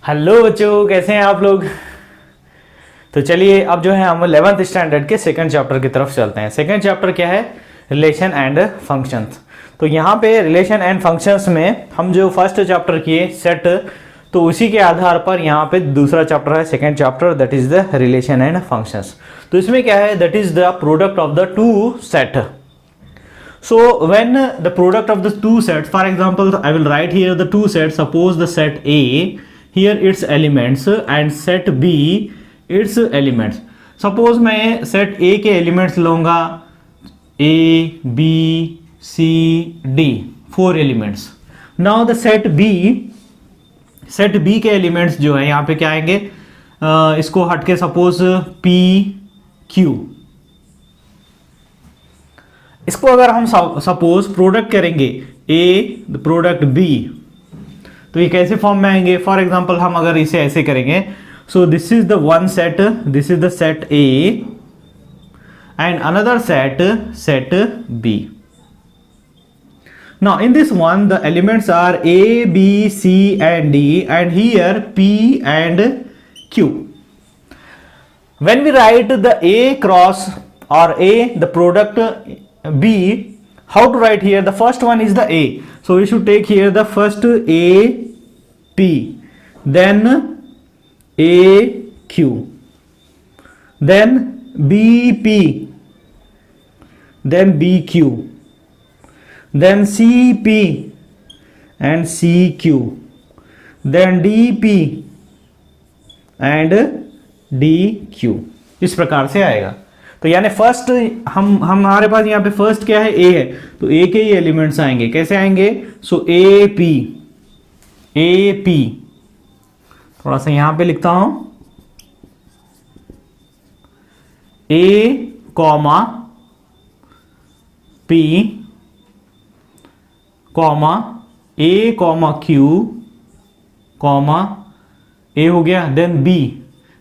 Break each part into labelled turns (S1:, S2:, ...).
S1: Hello बच्चों, कैसे हैं आप लोग। तो चलिए अब जो है हम 11th स्टैंडर्ड के सेकंड चैप्टर की तरफ चलते हैं। सेकंड चैप्टर क्या है? Relation and functions. तो यहाँ पे रिलेशन एंड फंक्शंस में हम जो फर्स्ट चैप्टर किए सेट, तो उसी के आधार पर यहाँ पे दूसरा चैप्टर है second chapter, that is the relation and functions. तो इसमें क्या है? That is the product of the two set. So when the product of the two sets, for example, I will write here the two sets. Suppose the set A, here its elements, and set B, its elements. Suppose मैं set A के elements लूँगा, A, B, C, D, 4 elements. Now the set B के elements जो है यहाँ पे क्या आएंगे? इसको हट के suppose P, Q. इसको अगर हम सपोज प्रोडक्ट करेंगे A प्रोडक्ट B, तो ये कैसे फॉर्म में आएंगे? फॉर एग्जांपल हम अगर इसे ऐसे करेंगे, सो this is the one set, this is the set A and another set B. Now in this one the elements are A, B, C and D, and here P and Q. When we write the A cross or A the product B, how to write here? The first one is the A, so we should take here the first A P, then A Q, then B P, then B Q, then C P and C Q, then D P and D Q. इस प्रकार से आएगा. तो यानी first हमारे पास यहाँ पे first क्या है? ए है, तो ए के ही एलिमेंट्स आएंगे. कैसे आएंगे? सो ए पी, थोड़ा सा यहाँ पे लिखता हूं, A comma P comma A comma Q comma A हो गया, then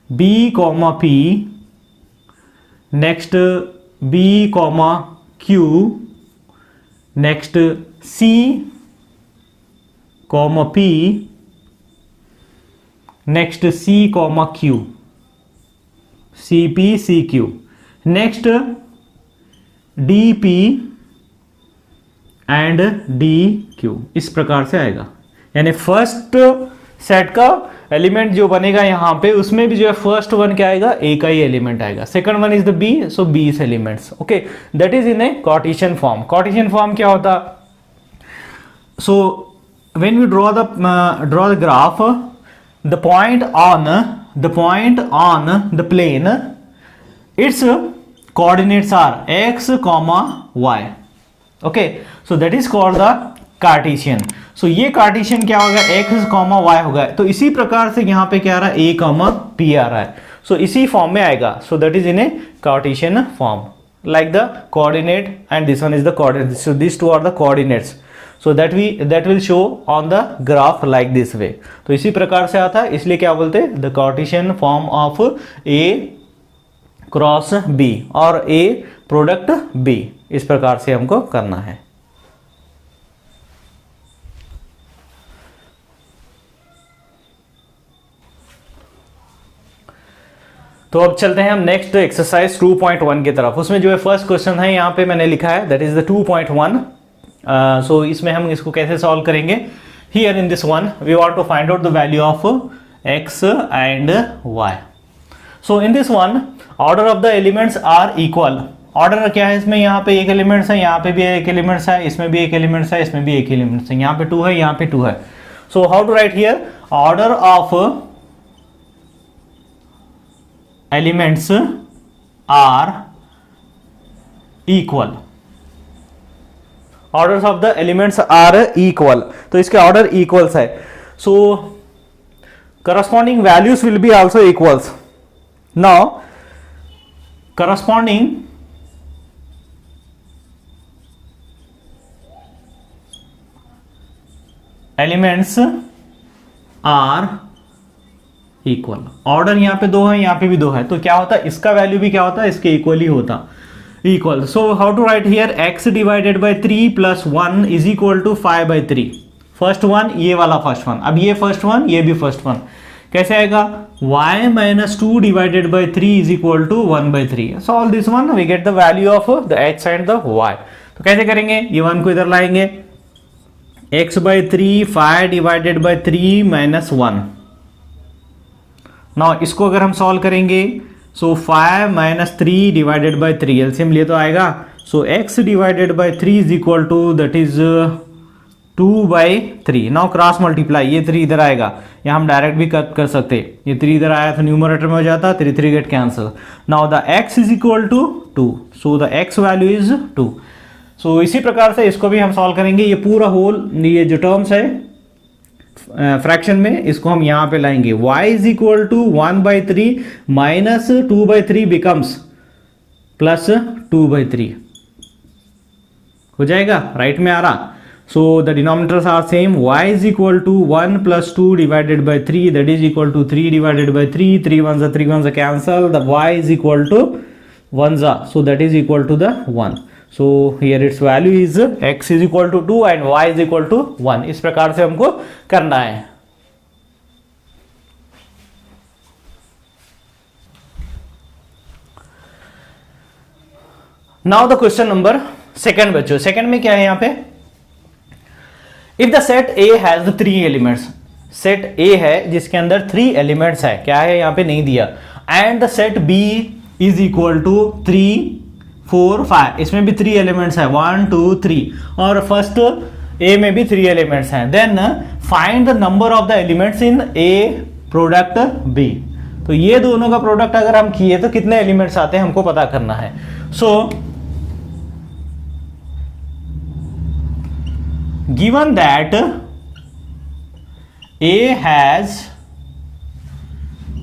S1: B comma P, next B comma Q, next C comma P, next C comma Q, CP CQ, next DP and DQ. इस प्रकार से आएगा. यानी first set का element जो बनेगा यहाँ पे, उसमें भी जो है फर्स्ट वन क्या आएगा? ए का ही एलिमेंट आएगा. Second one is the B, so B is elements. Okay, that is in a Cartesian form. Cartesian form क्या होता? So when we draw the graph, the point on the plane, its coordinates are X comma Y. Okay, so that is called the Cartesian. सो ये Cartesian क्या होगा? X comma Y होगा. तो इसी प्रकार से यहाँ पे क्या आ रहा है? ए कॉमा पी आ रहा है. सो इसी फॉर्म में आएगा. So that is in a Cartesian form, like the coordinate and this one is the coordinate. So this two are the coordinates. So that will show on the graph like this way. तो इसी प्रकार से आता है, इसलिए क्या बोलते हैं? The Cartesian form of A cross B और ए प्रोडक्ट बी. इस प्रकार से हमको करना है. तो अब चलते हैं हम नेक्स्ट एक्सरसाइज 2.1 की तरफ. उसमें जो है फर्स्ट क्वेश्चन है यहाँ पे मैंने लिखा है, दैट इज द 2.1. सो इसमें हम इसको कैसे सॉल्व करेंगे? Here in this one we want to find out the value of x and y. So in this one order of the elements are equal. Order क्या है इसमें? यहाँ पे एक एलिमेंट्स है, यहाँ पे भी एक एलिमेंट्स है, इसमें भी एक एलिमेंट्स है, इसमें भी एक एलिमेंट्स है, यहाँ पे 2 है, यहाँ पे 2 है. So how to write here? Order of elements are equal. Orders of the elements are equal. तो इसके ऑर्डर इक्वल्स है. So corresponding values will be also equals. Now corresponding elements are equal. Order यहाँ पे 2 है, यहाँ पे भी 2 है, तो क्या होता है? इसका वैल्यू भी क्या होता है? इसके इक्वल ही होता. Equal. So how to write here? x divided by 3 plus 1 is equal to 5/3. First one ये वाला फर्स्ट वन, अब ये फर्स्ट वन ये भी फर्स्ट वन. कैसे आएगा, y minus 2 divided by 3 is equal to 1/3। Solve this one, we get the value of the x and the y। तो कैसे करेंगे, ये 1 को इधर लाएंगे, x/3 5 divided by 3 minus 1। Now इसको अगर हम सॉल्व करेंगे, so 5 minus 3 divided by 3, LCM लिए तो आएगा, so x divided by 3 is equal to that is 2/3। Now cross multiply, ये 3 इधर आएगा, यहाँ हम डायरेक्ट भी कर सकते, ये 3 इधर आया तो न्यूमरेटर में हो जाता, 3 3 get cancel. Now the x is equal to 2, so the x value is 2। So इसी प्रकार से इसको भी हम सॉल्व करेंगे, ये पूरा होल, ये जो टर्म्स है फ्रैक्शन में, इसको हम यहां पे लाएंगे, y is equal to 1/3 minus 2/3 becomes plus 2/3 हो जाएगा, राइट में आ रहा। So the denominators are same, y is equal to 1 plus 2 divided by 3 that is equal to 3 divided by 3, 3 1 जा cancel, the y is equal to 1 जा, so that is equal to the 1। So here its value is x is equal to 2 and y is equal to 1। इस प्रकार से हमको करना है। Now the question number second बच्चों, second में क्या है यहाँ पे, if the set A has the 3 elements, set A है जिसके अंदर 3 एलिमेंट्स है, क्या है यहाँ पे नहीं दिया, and the set B is equal to 3 4 5, इसमें भी 3 एलिमेंट्स है, 1 2 3, और फर्स्ट ए में भी 3 एलिमेंट्स हैं, then find the number of the elements in A product B. तो ये दोनों का प्रोडक्ट अगर हम किए तो कितने एलिमेंट्स आते हैं हमको पता करना है। So given that A has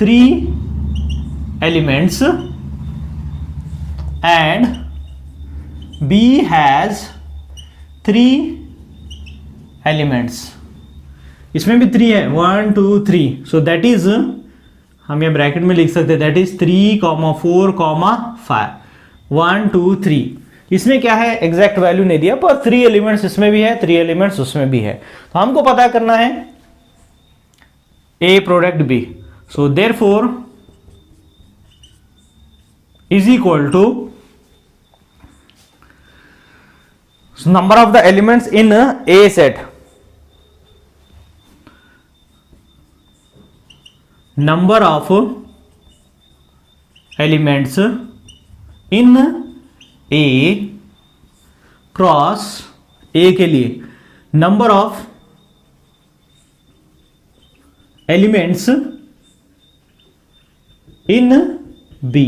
S1: 3 elements and B has 3 elements, इसमें भी 3 है, 1 2 3, so that is, हम ये ब्रैकेट में लिख सकते हैं, that is 3, 4, 5, 1 2 3। इसमें क्या है, एग्जैक्ट वैल्यू नहीं दिया, पर 3 एलिमेंट्स इसमें भी है, 3 एलिमेंट्स उसमें भी है, तो हमको पता करना है A product B। So therefore is equal to number of the elements in A set, number of elements in A cross A के लिए number of elements in B।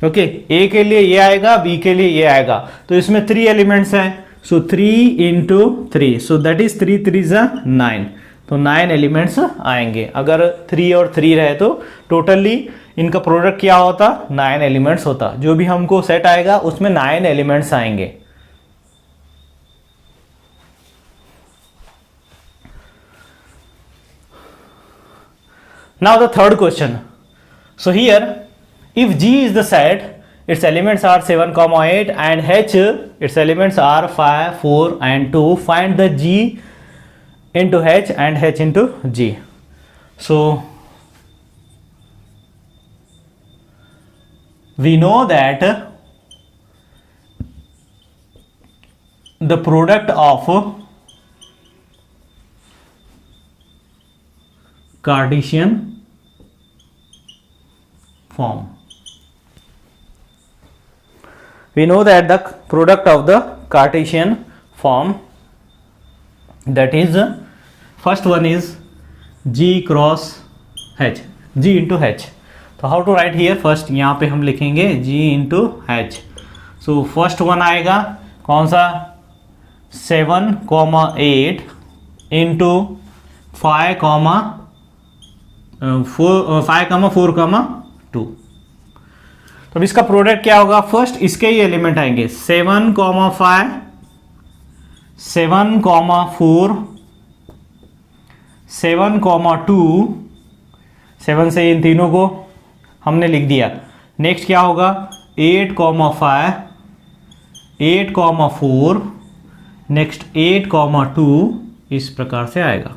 S1: Okay, A के लिए ये आएगा, बी के लिए ये आएगा, तो इसमें 3 एलिमेंट्स हैं, सो 3 इंटू 3, सो दैट इज 3 3 जा 9, तो 9 एलिमेंट्स आएंगे। अगर 3 और 3 रहे तो टोटली इनका प्रोडक्ट क्या होता, 9 एलिमेंट्स होता। जो भी हमको सेट आएगा उसमें 9 एलिमेंट्स आएंगे। Now the third question, so here if G is the set, its elements are 7, 8 and H its elements are 5, 4 and 2, find the G into H and H into G। So we know that the product of Cartesian form, we know that the product of the Cartesian form, that is first one is G cross H, G into H। तो how to write here, first यहाँ पे हम लिखेंगे G into H। so first one आएगा कौन सा, 7, 8 into 5, 4, 2। तो इसका प्रोडक्ट क्या होगा, फर्स्ट इसके ही एलिमेंट आएंगे, 7, 5, 7, 4, 7, 2, 7 से इन तीनों को हमने लिख दिया। नेक्स्ट क्या होगा, 8, 5, 8, 4, नेक्स्ट 8, 2, इस प्रकार से आएगा।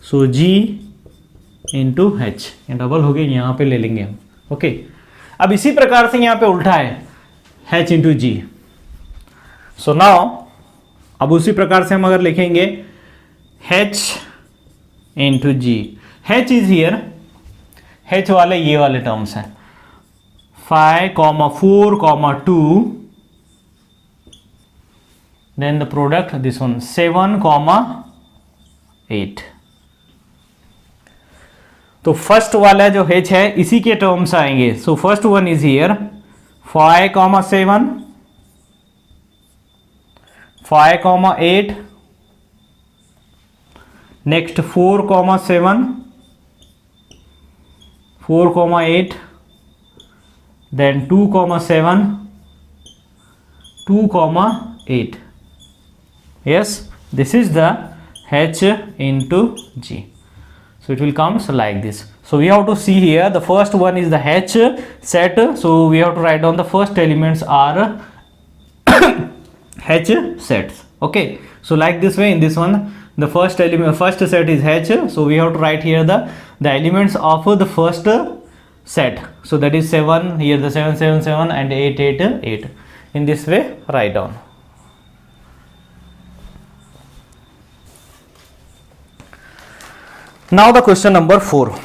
S1: सो G इंटू H, डबल हो गया, यहाँ पे ले लेंगे हम। ओके, अब इसी प्रकार से यहाँ पे उल्टा है H into G। So now अब उसी प्रकार से हम अगर लिखेंगे H into G, H is here, H वाले ये वाले टर्म्स हैं 5, 4, 2, then the product this one 7, 8। तो फर्स्ट वाला जो H है इसी के टर्म्स आएंगे। सो first one is here 5, 7, 5, 8, next 4, 7, 4, 8, then 2, 7, 2, 8। yes, this is the H into G, so it will comes like this. So we have to see here the first one is the H set, so we have to write down the first elements are H sets. Okay, so like this way, in this one the first element, first set is H, so we have to write here the elements of the first set. So that is 7, here the 7, 7, 7 and 8, 8, 8. In this way write down. Now the question number 4.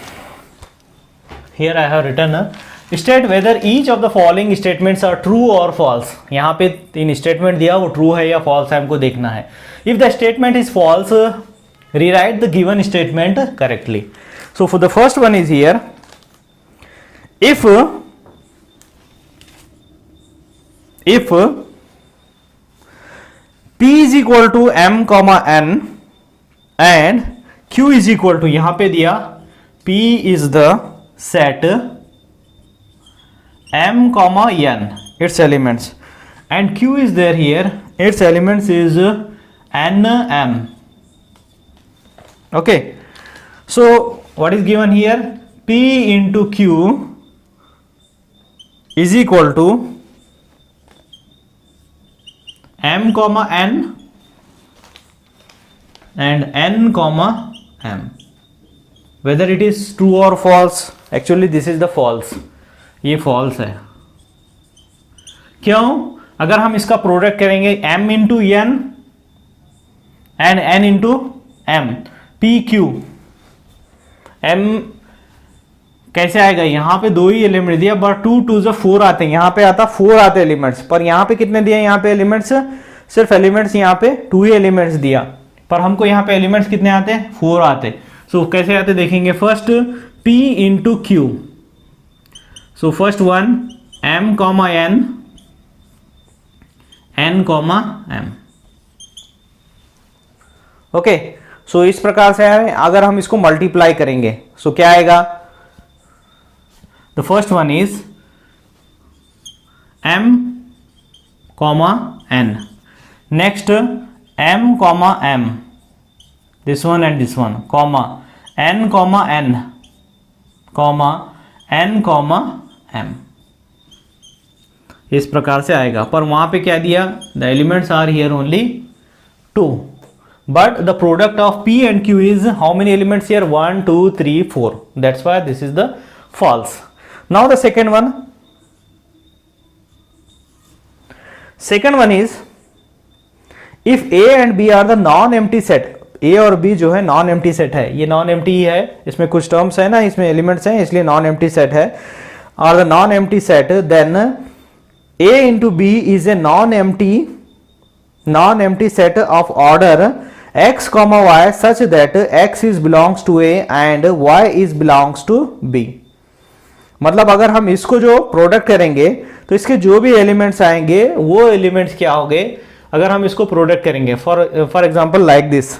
S1: Here I have written state whether each of the following statements are true or false. यहाँ पे 3 statement दिया, वो true है या false है हमको देखना है। If the statement is false, rewrite the given statement correctly. So for the first one is here, if P is equal to M, N and Q is equal to, यहाँ पे दिया P is the set M, N its elements and Q is there here, its elements is N, M. Okay, so what is given here, P into Q is equal to M, N and N, M. Whether it is true or false, actually this is the false, ये false है। क्यों? अगर हम इसका product करेंगे M into N and N into M, P Q, M कैसे आएगा? यहाँ पे 2 ही एलिमेंट दिया, बट 2 2 से 4 आते हैं, यहाँ पे आता 4 आते एलिमेंट्स, पर यहाँ पे कितने दिए? यहाँ पे एलिमेंट्स सिर्फ एलिमेंट्स यहाँ पे 2 ही एलिमेंट्स दिया, पर हमको यहाँ पे एलिमेंट्स कितने आते हैं? 4 आते। सो कैसे आते देखेंगे, first P into Q, so first one M, N, M। Okay, so इस प्रकार से है। अगर हम इसको मल्टीप्लाई करेंगे सो क्या आएगा? The first one is M, N, next M, M, this one and this one, comma N, N, N, M। इस प्रकार से आएगा, पर वहां पे क्या दिया? The elements are here only 2, but the product of P and Q is how many elements here? 1, 2, 3, 4. That's why this is the false. Now the second one is if A and B are the non-empty set, A और B जो है non empty set है, ये non empty ही है, इसमें कुछ terms है ना, इसमें एलिमेंट्स हैं, इसलिए नॉन एम्प्टी सेट है। और the non empty set, then A into B is a non-empty set of order x, y such that x is belongs to A and y is belongs to B। मतलब अगर हम इसको जो product करेंगे तो इसके जो भी एलिमेंट्स आएंगे वो एलिमेंट्स क्या होंगे? अगर हम इसको प्रोडक्ट करेंगे for example like this,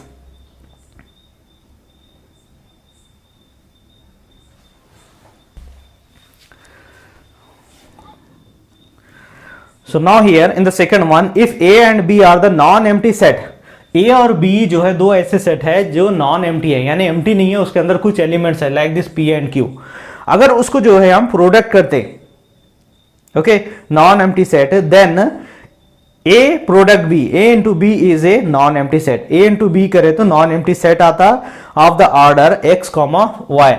S1: so now here in the second one, if A and B are the non-empty set, A और B जो है दो ऐसे सेट है जो नॉन एम्प्टी है, यानी एम्प्टी नहीं है, उसके अंदर कुछ एलिमेंट्स है like this P and Q। अगर उसको जो है हम प्रोडक्ट करते, okay, non empty set, then A product B, A into B is a non empty set. A into B करे तो नॉन एम्प्टी सेट आता of the order x comma y,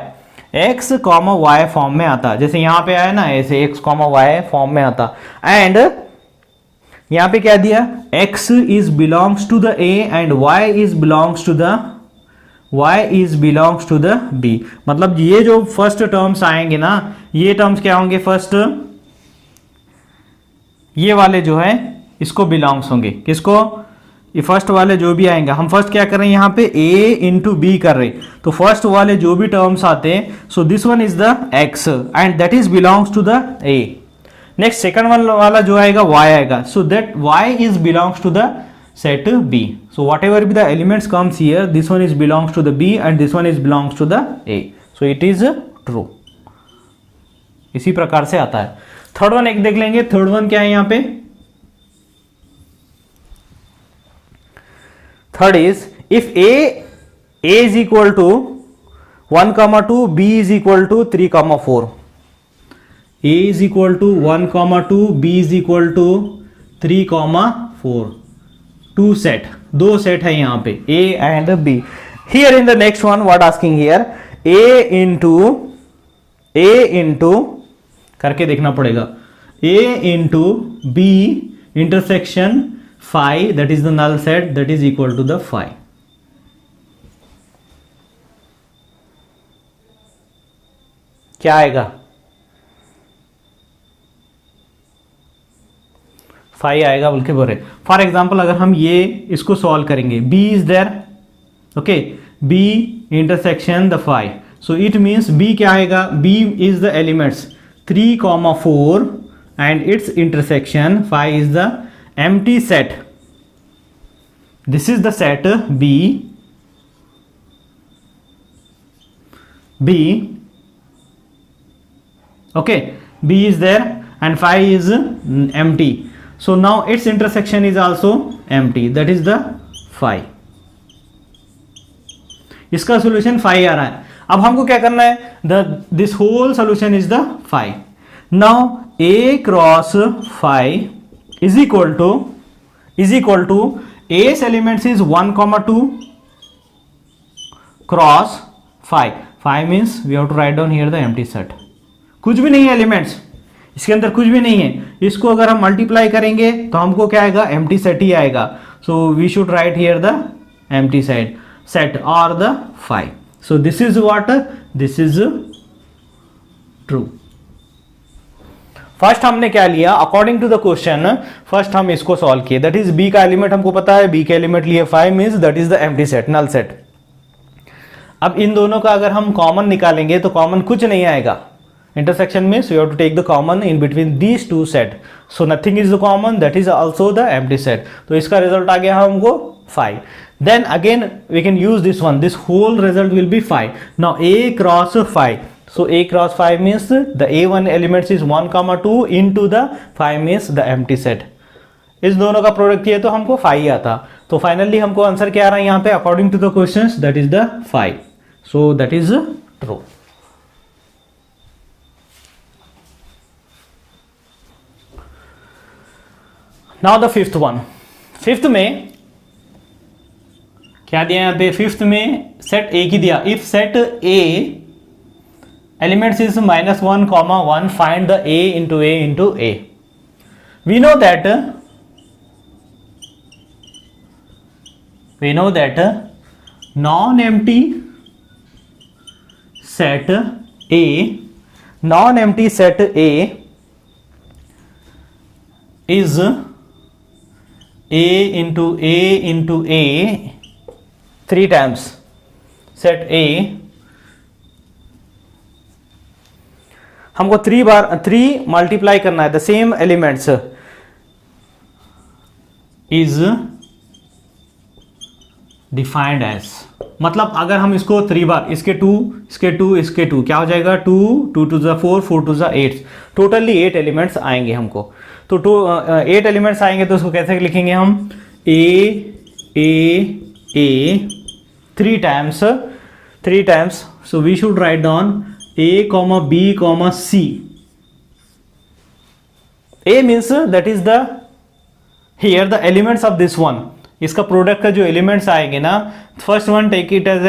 S1: x comma y form में आता, जैसे यहां पे आया ना ऐसे एक्स कॉमा वाई फॉर्म में आता। एंड यहां पे क्या दिया, x is belongs to the a and y is belongs to the b। मतलब ये जो फर्स्ट टर्म्स आएंगे ना, ये टर्म्स क्या होंगे, फर्स्ट ये वाले जो है इसको बिलोंग्स होंगे, किसको, ये फर्स्ट वाले जो भी आएंगे। हम फर्स्ट क्या कर रहे हैं यहाँ पे a इंटू बी कर रहे, तो फर्स्ट वाले जो भी टर्म्स आते हैं, so this one is the x and that is belongs to the a। Next second वाला जो आएगा y आएगा, so that y is belongs to the set b। So whatever be the elements comes here, this one is belongs to the b and this one is belongs to the a, so it is true. इसी प्रकार से आता है। Third one एक देख लेंगे, third one क्या है यहाँ पे, third is if a is equal to 1,2, b is equal to 3,4, a is equal to 1,2, b is equal to 3,4, two set, दो सेट है यहाँ पे a and b। Here in the next one what asking here, a into करके देखना पड़ेगा, a into b intersection phi, that is the null set, that is equal to the phi। क्या आएगा, phi आएगा बोल के बोल रहे। फॉर एग्जाम्पल अगर हम ये इसको सॉल्व करेंगे, b is there, okay, b intersection the phi, so it means b क्या आएगा, b is the elements 3,4 and its intersection phi is the empty set, this is the set b, okay, b is there and phi is empty, so now its intersection is also empty, that is the phi। इसका solution phi आ रहा है। अब हमको क्या करना है, this whole solution is the phi। Now a cross phi is equal to a's elements is 1,2 cross phi, phi means we have to write down here the empty set, कुछ भी नहीं है एलिमेंट्स, इसके अंदर कुछ भी नहीं है। इसको अगर हम मल्टीप्लाई करेंगे तो हमको क्या आएगा, एम्प्टी सेट ही आएगा। So we should write here the empty set और the phi. So this is what, this is true. First हमने क्या लिया, according to the question first हम इसको सॉल्व किए, दैट इज बी का एलिमेंट हमको पता है, बी के एलिमेंट लिए 5 means that is the empty set, null set. अब इन दोनों का अगर हम कॉमन निकालेंगे तो कॉमन कुछ नहीं आएगा, intersection means you have to take the common in between these two set, so nothing is the common, that is also the empty set, तो इसका result आ गया हमको 5। then again we can use this one, this whole result will be 5। now a cross 5, so a cross 5 means the a1 elements is 1,2 into the 5 means the empty set, इस दोनों का product किया तो हमको 5 आता, तो फाइनली हमको answer क्या आ रहा है यहाँ पे, according to the questions that is the 5, so that is true। Now the fifth one, fifth में क्या दिया यहाँ पे, फिफ्थ में सेट ए की दिया, if set A elements is -1,1 find the a into a। we know that non-empty set A is a into a 3 times, set A हमको 3 multiply करना है, the same elements is defined as, मतलब अगर हम इसको 3 बार, इसके 2 क्या हो जाएगा, 2 2 to the 4 4 to the 8, totally 8 elements आएंगे हमको। तो 8 एलिमेंट्स आएंगे तो उसको कैसे लिखेंगे हम, a 3 times, so we should write down a, b, c। a means that is the here the elements of this one, इसका प्रोडक्ट का जो एलिमेंट्स आएंगे ना, first one take it as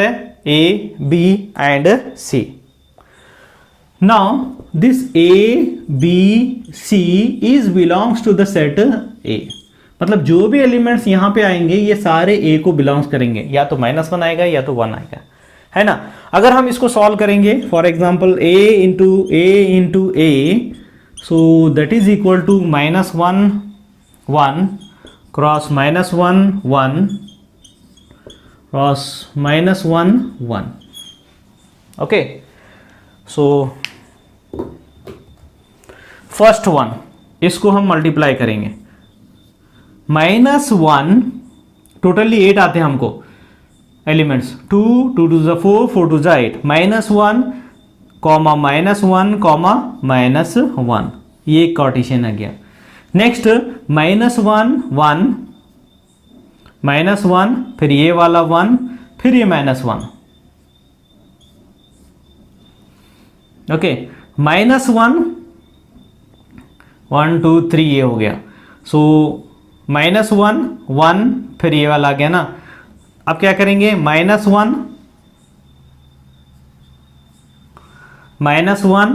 S1: A B and C. Now this A B C is belongs to the set A. मतलब जो भी elements यहाँ पे आएंगे ये सारे ए को बिलोंग्स करेंगे, या तो -1 आएगा या तो 1 आएगा, है ना. अगर हम इसको सॉल्व करेंगे, for example A into A, so that is equal to -1 1 cross -1 1 cross -1 1. Okay, so first one इसको हम मल्टीप्लाई करेंगे. -1 टोटली 8 आते हैं हमको एलिमेंट्स, 2 2 2 4 4 2 8, -1 कॉमा -1 कॉमा -1, ये एक कार्टेशियन आ गया. नेक्स्ट -1 1 -1, फिर ये वाला 1, फिर ये -1. ओके, -1 1 2 3 ये हो गया. सो -1 1, फिर ये वाला आ गया ना. अब क्या करेंगे, -1 -1 -1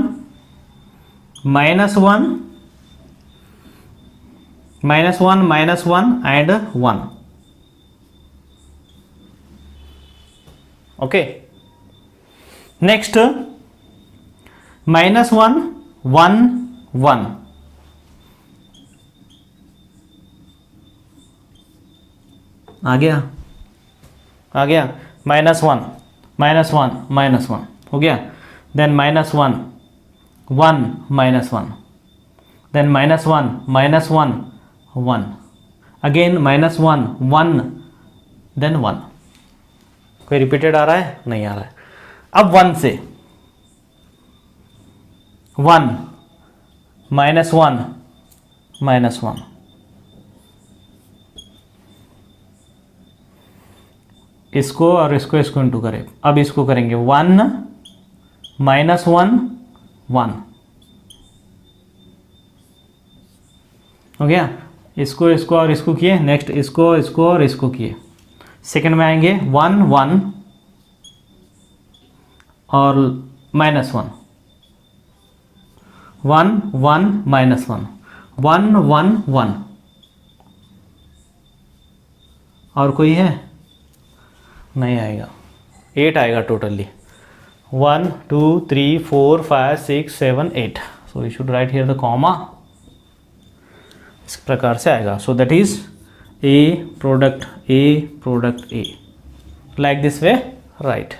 S1: -1 एंड 1. ओके, नेक्स्ट -1 1 1, आ गया -1 -1 हो गया. Then -1 1 -1, then -1 1 again -1 1, then 1. कोई रिपीटेड आ रहा है? नहीं आ रहा है. अब 1 से 1 -1 -1, इसको और इसको इंटू करें. अब इसको करेंगे 1 -1 1 हो गया. इसको और इसको किए. नेक्स्ट इसको और इसको किए. सेकंड में आएंगे 1 1 और -1 1 1 -1 1 1 1. और कोई है? नहीं आएगा. 8 आएगा totally. 1 2 3 4 5 6 7 8. So you should write here the comma. इस प्रकार से आएगा. So that is a product A, like this way right.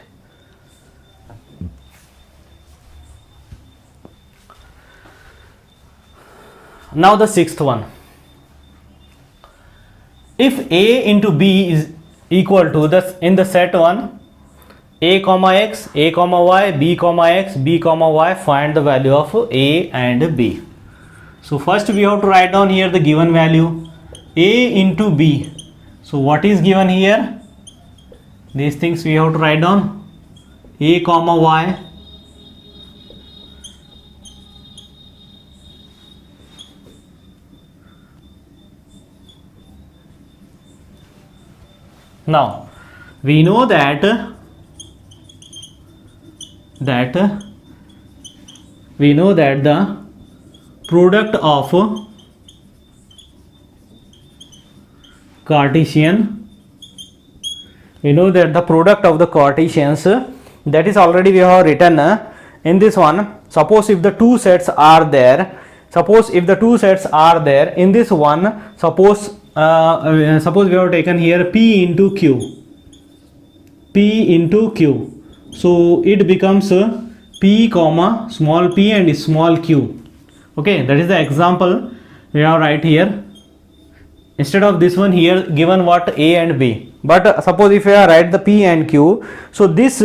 S1: Now the sixth one. If A into B is equal to the in the set 1 A comma x, A comma y, B comma x, B comma y, find the value of A and B. So first we have to write down here the given value A into B. So what is given here? These things we have to write down. A comma y, now we know that the product of Cartesian, we know that the product of the Cartesians, that is already we have written in this one. Suppose if the two sets are there, in this one, suppose we have taken here P into Q, so it becomes P comma small p and small q. Okay, that is the example we have right here. Instead of this one here given what A and B, but suppose if I write the P and Q, so this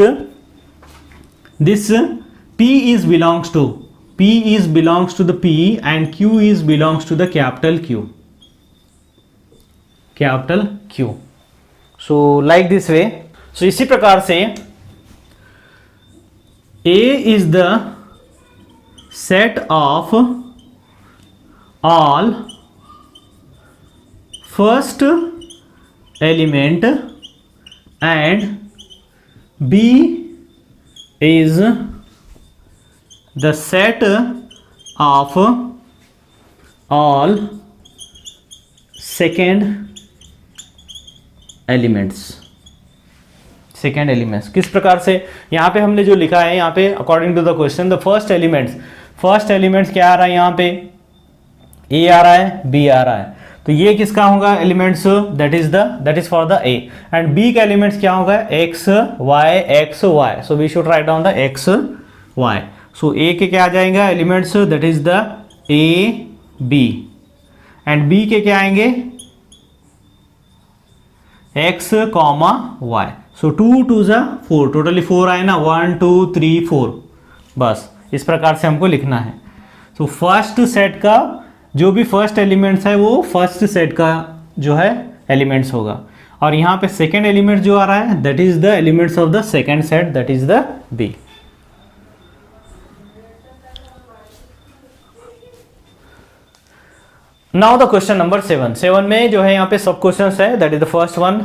S1: P is belongs to the P and Q is belongs to the capital Q. So like this way. So इसी प्रकार से A is the set of all first element and B is the set of all second elements किस प्रकार से यहाँ पे हमने जो लिखा है यहाँ पे according to the question the first elements क्या आ रहा है यहाँ पे ए आ रहा है बी आ रहा है तो ये किसका होगा elements that is for the A and B का एलिमेंट्स क्या होगा X Y so we should write down the X Y so A के क्या आ जाएगा elements that is the A B and B के क्या आएंगे एक्स कॉमा वाई सो 2 2 जा 4 टोटली 4 आए ना 1 2 3 4 बस इस प्रकार से हमको लिखना है तो फर्स्ट सेट का जो भी फर्स्ट एलिमेंट्स है वो फर्स्ट सेट का जो है एलिमेंट्स होगा और यहाँ पे सेकेंड एलिमेंट जो आ रहा है that is the elements of the second set that is the B. Now the question number 7 में जो है यहाँ पे सब क्वेश्चंस है that is the first one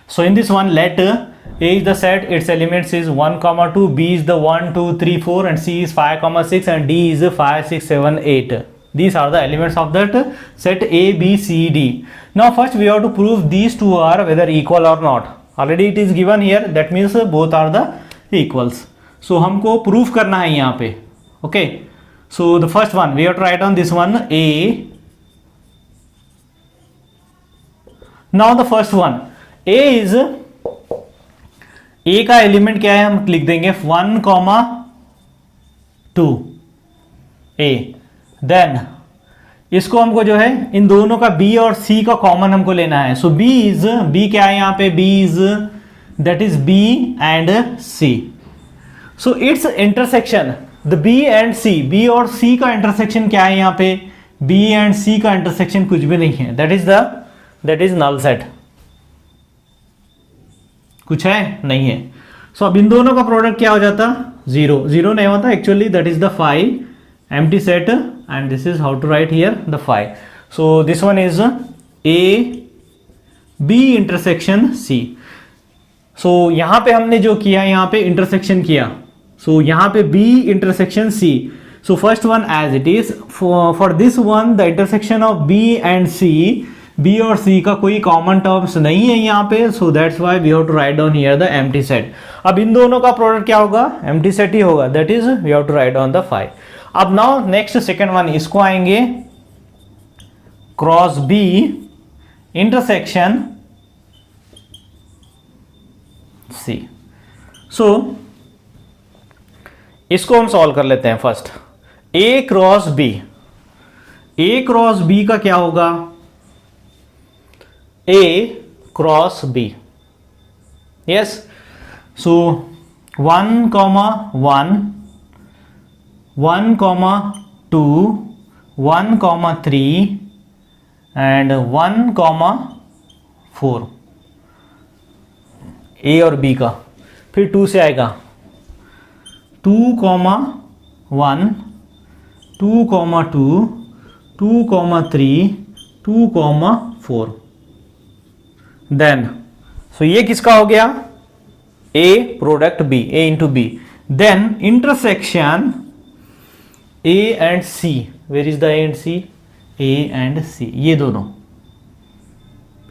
S1: so in this one let A is the set, its elements is 1, 2, B is the 1, 2, 3, 4 and C is 5, 6 and D is 5, 6, 7, 8. These are the elements of that set A, B, C, D. Now first we have to prove these two are whether equal or not. Already it is given here, that means both are the equals. So हमको prove करना है यहाँ पे. Okay. So the first one we have to write on this one A. Now the first one A is ए का element क्या है हम लिख देंगे 1, 2 ए देन इसको हमको जो है इन दोनों का बी और सी का कॉमन हमको लेना है सो बी क्या है यहाँ पे B is that is B and C so its intersection the B and C B और सी का इंटरसेक्शन क्या है यहाँ पे बी एंड सी का इंटरसेक्शन कुछ भी नहीं है दैट इज नल सेट कुछ है नहीं है सो अब इन दोनों का प्रोडक्ट क्या हो जाता 0 नहीं होता actually that is the 5 empty set and this is how to write here the 5 so this one is A B intersection C so यहां पे हमने जो किया यहां पे इंटरसेक्शन किया सो यहां पे B intersection C so first one as it is for this one the intersection of B and C B और सी का कोई कॉमन टर्म्स नहीं है यहाँ पे so that's why we have to write down here the empty set अब इन दोनों का प्रोडक्ट क्या होगा एम्प्टी सेट ही होगा that is we have to write down the 5 अब नाउ नेक्स्ट सेकेंड वन इसको आएंगे cross B intersection C so इसको हम सॉल्व कर लेते हैं फर्स्ट ए क्रॉस बी का क्या होगा A cross B. Yes. So 1, 1, 2, 1, 3 and 1, 4. A और B का फिर 2 से आएगा 2, 1, 2, 2, 3, 2, 4. देन सो ये किसका हो गया A product B A into B then intersection A and C where is the A and C ये दोनों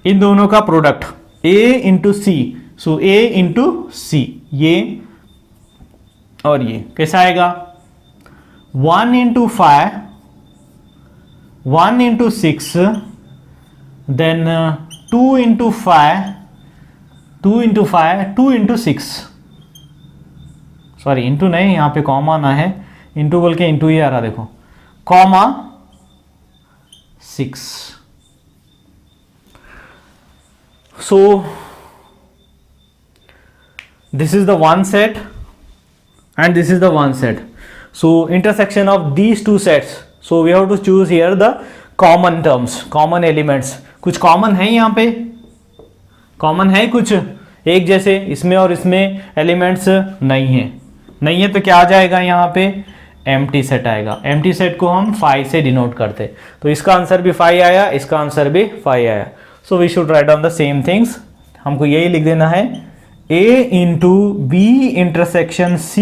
S1: इन दोनों का product A into C so A into C ये और ये कैसा आएगा 1 into 5 1 into 6 then 2 into 5 2 into 6 sorry into नहीं यहाँ पे कॉमा ना है इंटू बोल के इंटू ही आ रहा देखो comma 6 so this is the one set and this is the one set so intersection of these two sets so we have to choose here the common terms common elements कुछ common है यहाँ पे common है कुछ एक जैसे इसमें और इसमें elements नहीं है तो क्या आ जाएगा यहाँ पे एम्प्टी सेट आएगा। एम्प्टी सेट को हम 5 से डिनोट करते, तो इसका आंसर भी 5 आया, इसका आंसर भी 5 आया। So we should write down the same things. हमको यही लिख देना है, A into B intersection C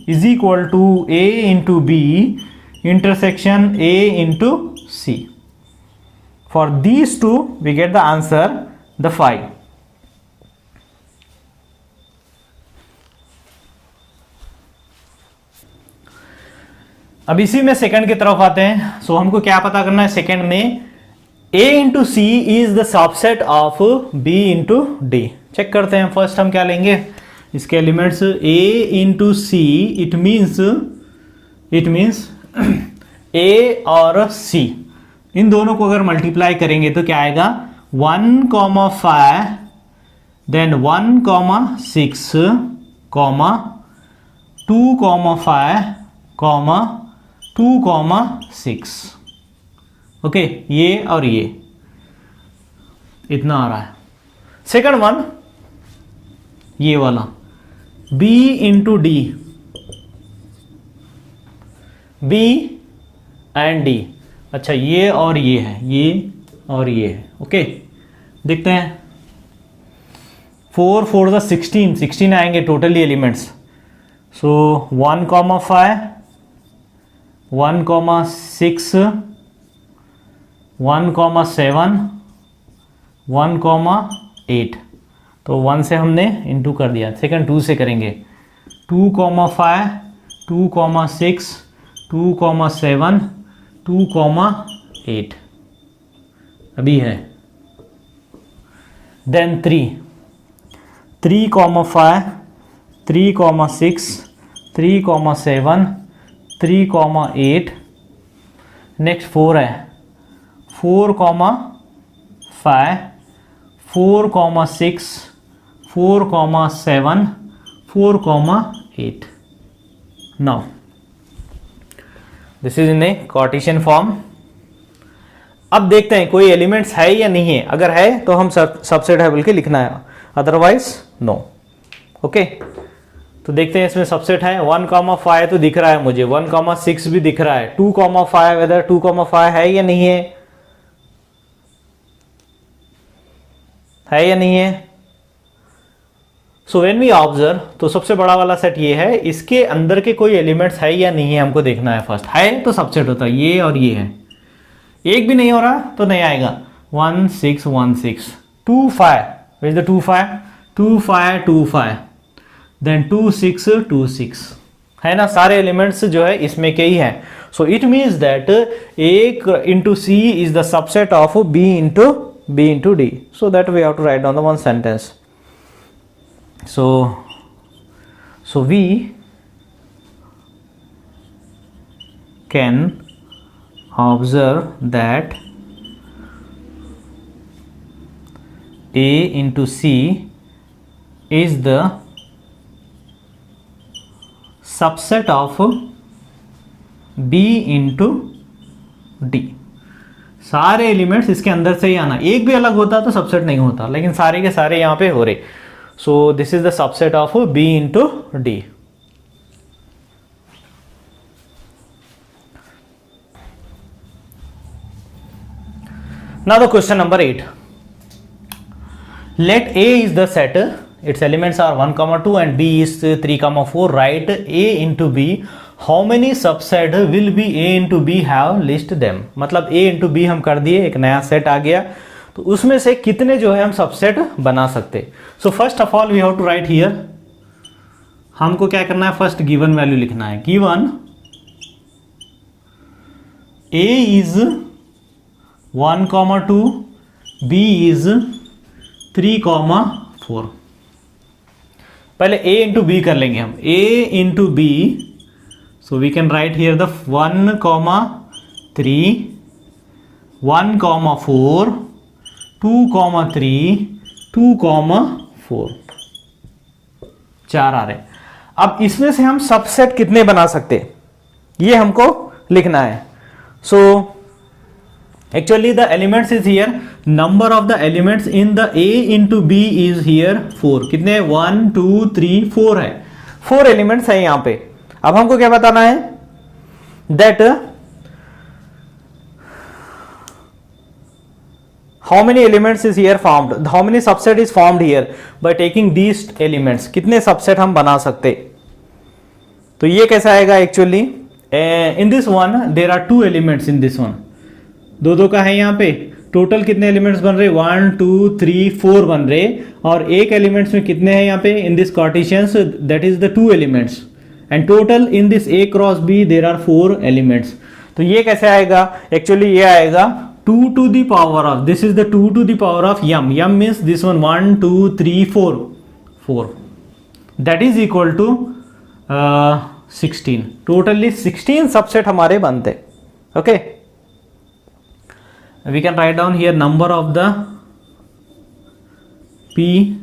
S1: is equal to A into B intersection A into C। For these two we get the answer the 5। अब इसी में second की तरफ आते हैं। सो हमको क्या पता करना है सेकंड में, A into C is the subset of B into D. Check करते हैं। फर्स्ट हम क्या लेंगे, इसके elements A into C, it means A और C, इन दोनों को अगर मल्टीप्लाई करेंगे तो क्या आएगा, 1,5 देन 1,6 2,5 2,6। ओके, ये और ये इतना आ रहा है। सेकंड वन ये वाला B into D, B and D। अच्छा, ये और ये है, ये और ये है। ओके, देखते हैं। 4 4 16 आएंगे टोटली एलिमेंट्स। सो 1,5 1,6 1,7 1,8। तो 1 से हमने इंटू कर दिया। सेकंड 2 से करेंगे, 2,5 2,6 2,7 2,8 अभी है। देन 3,5 3,6 3,7 3,8। नेक्स्ट 4 है, 4,5 4,6 4,7 4,8। Now this is in a Cartesian form. अब देखते हैं कोई एलिमेंट्स है या नहीं है। अगर है तो हम सबसेट है बोल के लिखना है, अदरवाइज नो। ओके, तो देखते हैं इसमें सबसेट है। 1,5 तो दिख रहा है मुझे, 1,6 भी दिख रहा है, 2,5 वेदर 2,5 है या नहीं है, है या नहीं है। सो व्हेन वी ऑब्जर्व, तो सबसे बड़ा वाला सेट ये है, इसके अंदर के कोई एलिमेंट्स है या नहीं है हमको देखना है। फर्स्ट है तो सबसेट होता है, ये और ये है। एक भी नहीं हो रहा तो नहीं आएगा। 1 6 1 6 2 5, वेयर इज द 2 5 2 5 2 5 देन 2 6 2 6 है ना। सारे एलिमेंट्स जो है इसमें के ही है। So it means that A into C is the subset of B into D. So that we have to write down the one sentence. So we can observe that A into C is the subset of B into D। सारे elements इसके अंदर से ही आना, एक भी अलग होता तो सबसेट नहीं होता, लेकिन सारे के सारे यहाँ पे हो रहे। So this is the subset of B into D. Now the question number 8. Let A is the set, its elements are 1, 2 and B is 3, 4. Write A into B. How many subset will be A into B have? List them. मतलब A into B हम कर दिए, एक नया set आ गया, तो उसमें से कितने जो है हम सबसेट बना सकते। So first of all we have to write here, हमको क्या करना है, फर्स्ट गिवन वैल्यू लिखना है। Given A is 1, 2, B is 3, 4। पहले A इंटू बी कर लेंगे हम, A into B. So we can write here the 1, 3 1, 4 2, 3 2, 4 4 आ रहे। अब इसमें से हम सबसेट कितने बना सकते, ये हमको लिखना है। So actually the elements is here, number of the elements in the A into B is here 4। कितने, 1 2 3 4 है, 4 एलिमेंट्स है यहाँ पे। अब हमको क्या बताना है, that how many elements is here formed, how many subset is formed here by taking these elements, कितने subset हम बना सकते. तो ये कैसा आएगा actually, in this one there are 2 elements in this one, दो का है यहाँ पे. टोटल कितने एलिमेंट्स बन रहे, 1 2 3 4 बन रहे, और एक एलिमेंट्स में कितने हैं यहाँ पे in this cartesians, that is the 2 elements, and total in this A cross B there are 4 elements. तो ये कैसे आएगा एक्चुअली, ये आएगा 2 to the power of, this is the 2 to the power of m, m means this one 1 2 3 4, that is equal to 16. Totally 16 subset हमारे बनते. Okay, we can write down here number of the P,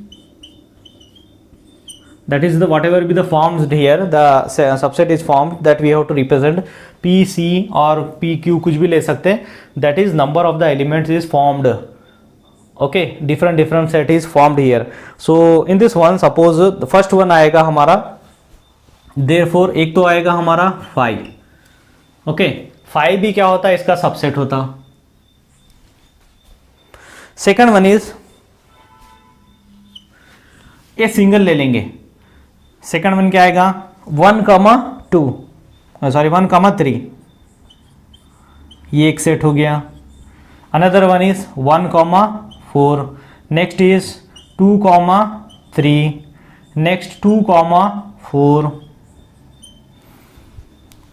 S1: that is the whatever be the forms here, the subset is formed, that we have to represent P C or P Q, कुछ भी ले सकते हैं. that is number of the elements is formed. okay, different set is formed here. so in this one suppose the first one आएगा हमारा, therefore एक तो आएगा हमारा 5. ओके, 5 भी क्या होता है, इसका सबसेट होता. सेकंड वन इज, ये सिंगल ले लेंगे. सेकंड वन क्या आएगा, 1,2, सॉरी 1,3, ये एक सेट हो गया. Another one is 1,4, next is 2,3, next 2,4,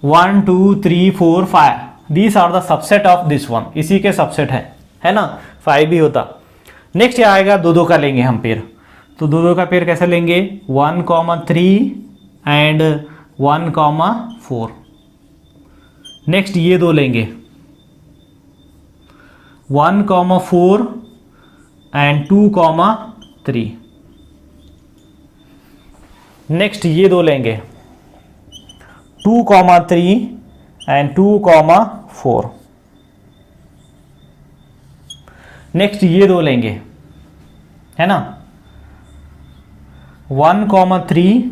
S1: 1 2 3 4 5, these are the subset of this one, इसी के सबसेट है ना, 5 भी होता. नेक्स्ट क्या आएगा, दो का लेंगे हम पेयर. तो दो का पेयर कैसे लेंगे, 1,3 एंड 1,4. नेक्स्ट ये दो लेंगे, 1,4 एंड 2,3. नेक्स्ट ये दो लेंगे, 2,3 एंड 2,4. नेक्स्ट ये दो लेंगे, है ना, 1,3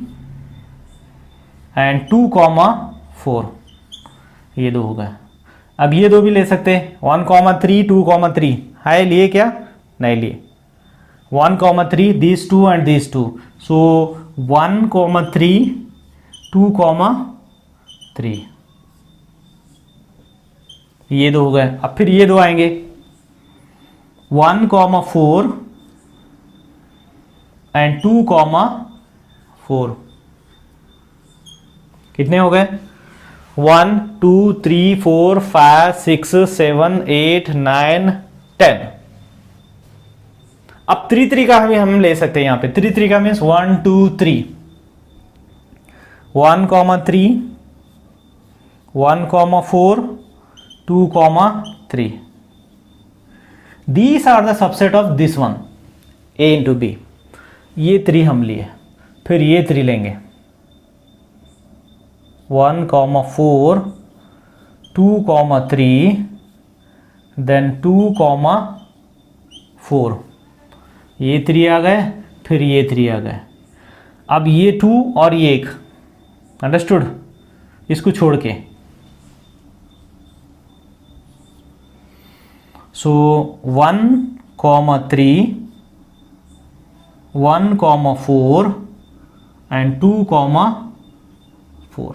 S1: एंड 2,4, ये दो हो गए. अब ये दो भी ले सकते हैं, 1,3 2,3 है, लिए क्या, नहीं लिए. 1,3 these two and these two, so 1,3 2,3, ये दो हो गए. अब फिर ये दो आएंगे, 1,4 एंड 2,4, कितने हो गए, 1 2 3 4 5 6 7 8 9 10. अब 3 का हम ले सकते हैं यहाँ पे. 3 का means 1 2 3, 1,3 1,4 2,3. These are the subset of this one, A into B. ये 3 हम लिए, फिर ये 3 लेंगे, 1,4 2,3 देन 2,4, ये 3 आ गए, फिर ये 3 आ गए. अब ये 2 और ये 1, अंडरस्टूड, इसको छोड़ के. सो 1,3 1,4 एंड 2,4,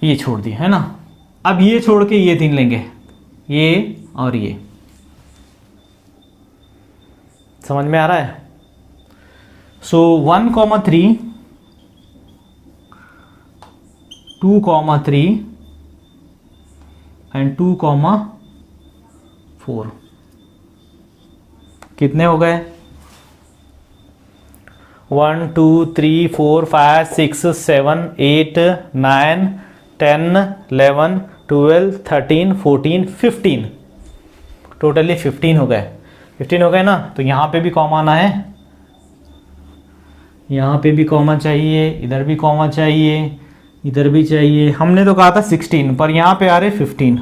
S1: ये छोड़ दिए, है ना. अब ये छोड़ के ये 3 लेंगे, ये और ये. समझ में आ रहा है. सो 1,3 2,3 एंड 2,4, कितने हो गए, 1 2 3 4 5 6 7 8 9 10 11 12 13 14 15, टोटली 15 हो गए. 15 हो गए ना. तो यहाँ पे भी कॉमा आना है, यहाँ पे भी कॉमा चाहिए, इधर भी कॉमा चाहिए, इधर भी चाहिए. हमने तो कहा था 16, पर यहाँ पे आ रहे 15.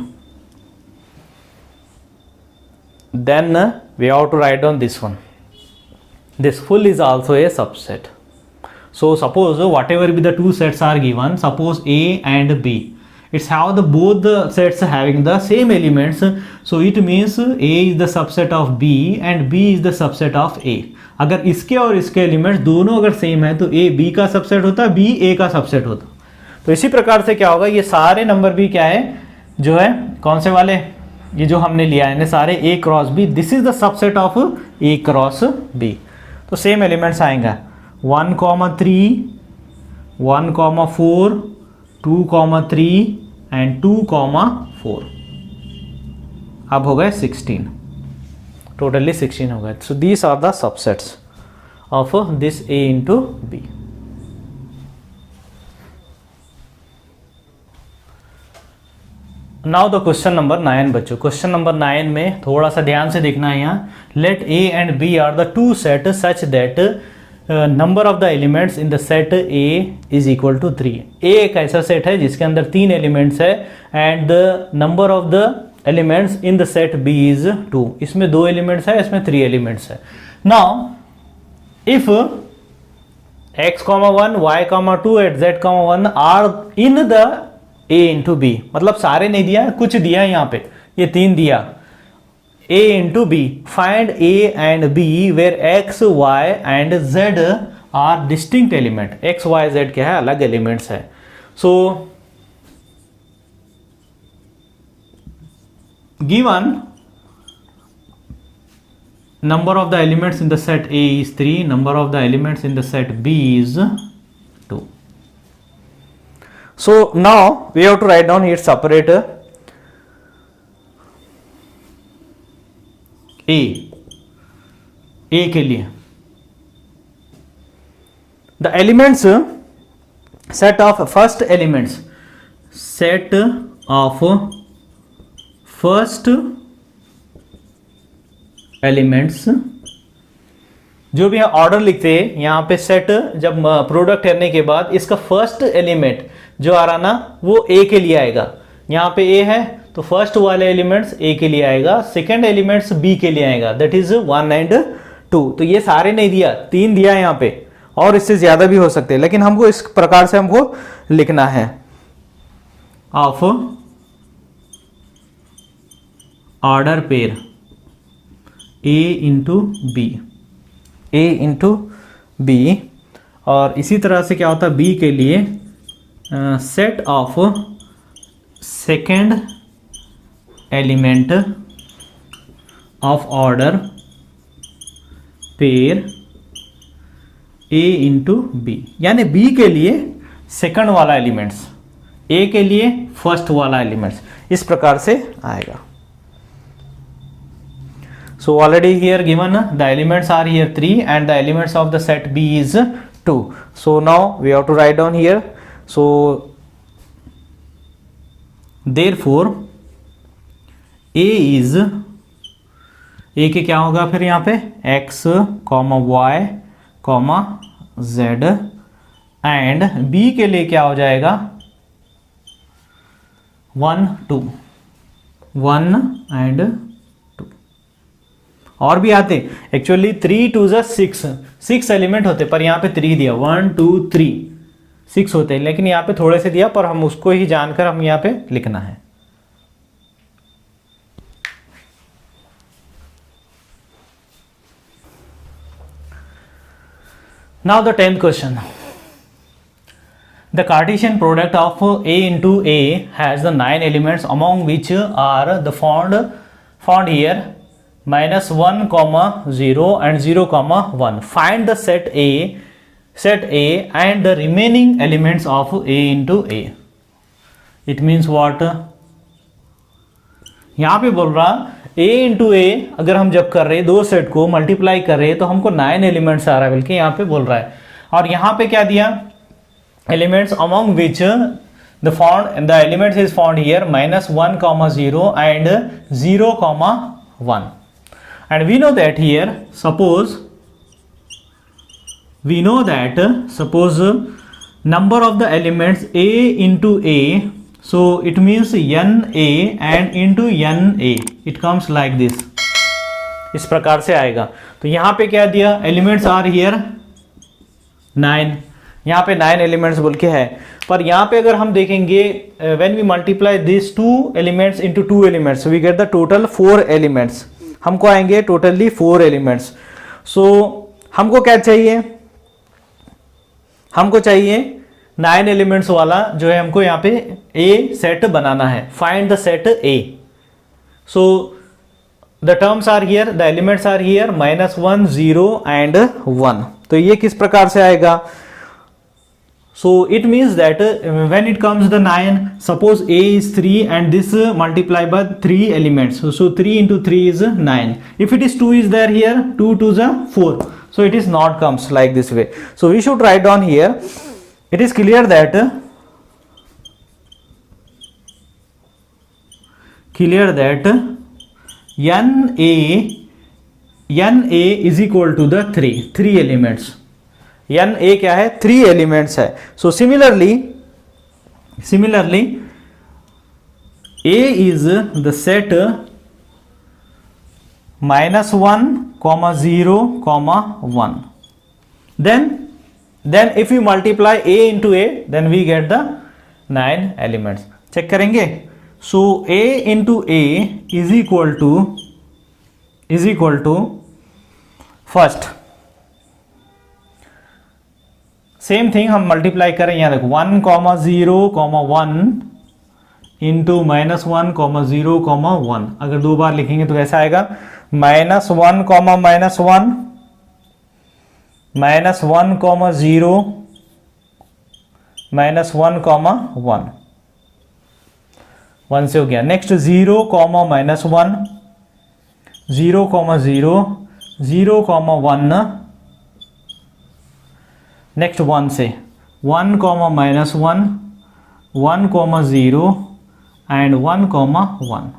S1: Then we have to write down this one. This full is also a subset. So suppose whatever be the two sets are given, suppose A and B, it's how the both the sets having the same elements, so it means A is the subset of B and B is the subset of A. अगर इसके और इसके elements दोनों अगर same है तो A B का subset होता, B A का सबसेट होता. तो इसी प्रकार से क्या होगा, ये सारे नंबर भी क्या है जो है कौन से वाले, ये जो हमने लिया है सारे A cross B, this is the subset of A cross B. तो सेम एलिमेंट्स आएंगे 1,3, 1,4, 2,3 एंड 2,4. अब हो गए 16, टोटली 16 हो गए. So these are the subsets of this A into B. Now the question number 9 बच्चों. क्वेश्चन नंबर 9 में थोड़ा सा ध्यान से देखना है. यहाँ let A and B are the two set such that number of the elements in the set A is equal to 3. A एक ऐसा सेट है जिसके अंदर 3 एलिमेंट्स है and the number of the elements in the set B is 2. इसमें 2 elements है, इसमें 3 elements है. Now if x,1, y,2 at z,1 are in the A into B, मतलब सारे नहीं दिया, कुछ दिया यहाँ पे, ये 3 दिया A into B. Find A and B where x, y and z are distinct element. x, y, z क्या है, अलग एलिमेंट्स है. So given number of the elements in the set A is 3, number of the elements in the set B is 2. So now we have to write down here separate A के लिए the elements set of first elements, set of first elements, जो भी order लिखते हैं यहाँ पे set, जब product करने के बाद इसका फर्स्ट एलिमेंट जो आ रहा ना वो A के लिए आएगा. यहाँ पे A है तो फर्स्ट वाले एलिमेंट्स A के लिए आएगा, सेकंड एलिमेंट्स B के लिए आएगा, दैट इज 1 एंड 2. तो ये सारे नहीं दिया, 3 दिया यहाँ पे, और इससे ज्यादा भी हो सकते हैं, लेकिन हमको इस प्रकार से हमको लिखना है of order pair A into B, A into B. और इसी तरह से क्या होता है B के लिए set of second element of order pair A into B, यानी B के लिए सेकंड वाला एलिमेंट्स, A के लिए फर्स्ट वाला एलिमेंट्स, इस प्रकार से आएगा. So already here given the elements are here 3 and the elements of the set B is 2. So now we have to write down here. So therefore A is, A के क्या होगा फिर यहाँ पे x, y, z and B के लिए क्या हो जाएगा 1, 2, 1 and 2. और भी आते एक्चुअली 3 2 6 एलिमेंट होते, पर यहाँ पे 3 दिया, 1 2 3 6 होते हैं, लेकिन यहाँ पे थोड़े से दिया, पर हम उसको ही जानकर हम यहाँ पे लिखना है. Now the 10th question. The Cartesian product of A into A has the 9 elements among which are the found here -1, 0 and 0, 1. Find the set A and the remaining elements of A into A. It means what? यहाँ पे बोल रहा A into A अगर हम जब कर रहे हैं, दो सेट को मल्टीप्लाई कर रहे हैं तो हमको 9 एलिमेंट्स आ रहा है, बल्कि यहाँ पे बोल रहा है. और यहाँ पे क्या दिया, elements among which the elements is found here -1, 0 and 0, 1. And we know that here, suppose number of the elements A into A, so it means NA and into NA, it comes like this, इस प्रकार से आएगा. तो यहाँ पे क्या दिया, elements are here 9, यहाँ पे 9 एलिमेंट्स बोल के है, पर यहाँ पे अगर हम देखेंगे when we multiply this 2 elements into 2 elements we get the total 4 elements, हमको आएंगे टोटली 4 एलिमेंट्स। सो हमको क्या चाहिए, हमको चाहिए 9 एलिमेंट्स वाला जो है हमको यहाँ पे ए सेट बनाना है, find the set A. So the terms are here, the elements are here -1 0 and 1। तो ये किस प्रकार से आएगा, so it means that when it comes the 9, suppose a is 3 and this multiplied by 3 elements, so 3 into 3 is 9. If it is 2 is there here, 2 2s are 4, so it is not comes like this way. So we should write down here, it is clear that na is equal to the 3 elements. n a क्या है, 3 elements है। So similarly a is the set -1, 0, 1। then if you multiply a into a then we get the 9 elements। Check करेंगे। सो a into a is equal to first sem thing हम multiply करें, यहाँ देखो 1, 0, 1 into -1, 0, 1। अगर 2 बार लिखेंगे तो कैसा आएगा, -1, -1, -1, 0, -1, 1 से हो गया। नेक्स्ट 0, -1, 0, 0, 1। नेक्स्ट 1 से 1, -1, 1, 0 एंड 1, 1,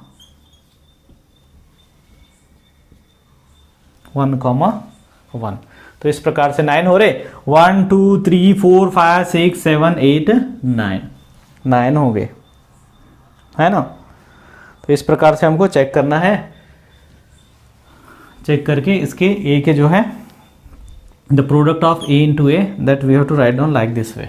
S1: 1। तो इस प्रकार से 9 हो रहे, 1 2 3 4 5 6 7 8 9 हो गए, है ना। तो इस प्रकार से हमको चेक करना है, चेक करके इसके a के जो है the product of a into a that we have to write down like this way।